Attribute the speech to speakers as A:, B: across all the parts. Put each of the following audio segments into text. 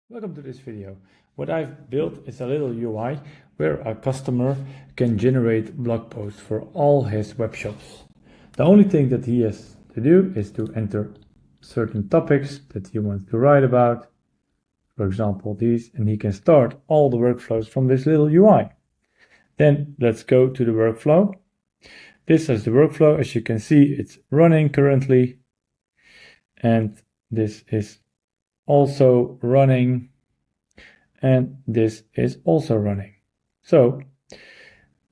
A: Welcome to this video. What I've built is a little UI where a customer can generate blog posts for all his web shops. The only thing that he has to do is to enter certain topics that he wants to write about, for example these, and he can start all the workflows from this little UI. Then let's go to the workflow. This is the workflow. As you can see, it's running currently, and this is also running, and this is also running. So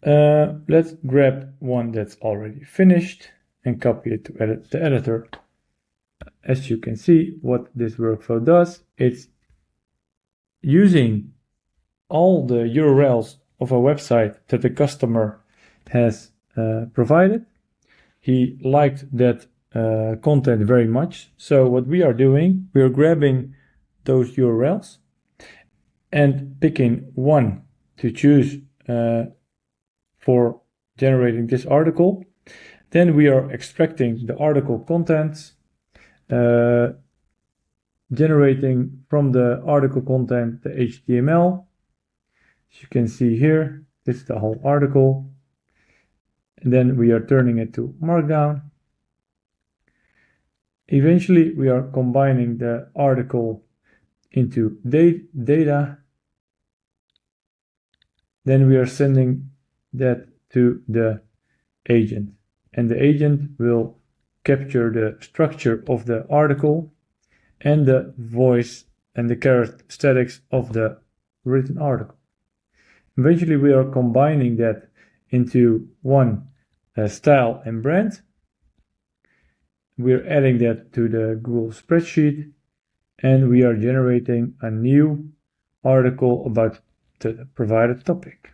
A: let's grab one that's already finished and copy it to the editor. As you can see, what this workflow does, it's using all the URLs of a website that the customer has provided. He liked that content very much. So what we are doing, we are grabbing those URLs and picking one to choose for generating this article. Then we are extracting the article contents, generating from the article content the HTML. As you can see here, this is the whole article. And then we are turning it to Markdown. Eventually, we are combining the article into data. Then we are sending that to the agent. And the agent will capture the structure of the article and the voice and the characteristics of the written article. Eventually, we are combining that into one style and brand. We're adding that to the Google spreadsheet, and we are generating a new article about the provided topic.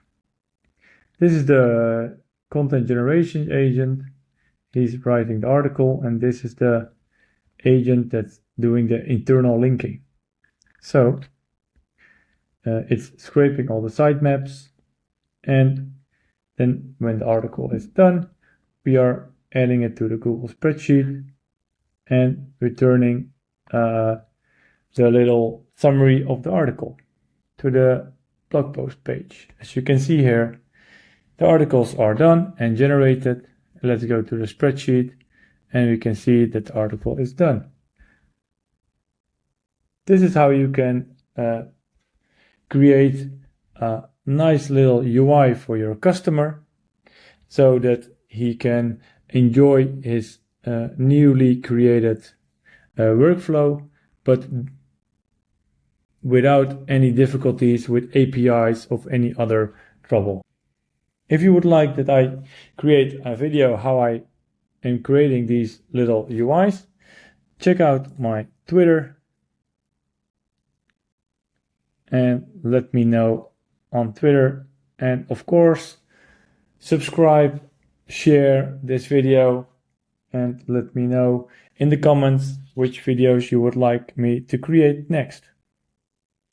A: This is the content generation agent. He's writing the article, and this is the agent that's doing the internal linking. So it's scraping all the sitemaps, and then when the article is done, we are adding it to the Google spreadsheet and returning the little summary of the article to the blog post page. As you can see here, the articles are done and generated. Let's go to the spreadsheet, and we can see that the article is done. This is how you can create a nice little UI for your customer so that he can enjoy his newly created workflow, but without any difficulties with APIs of any other trouble. If you would like that I create a video how I am creating these little UIs, check out my Twitter and let me know on Twitter. And of course, subscribe, share this video, and let me know in the comments which videos you would like me to create next.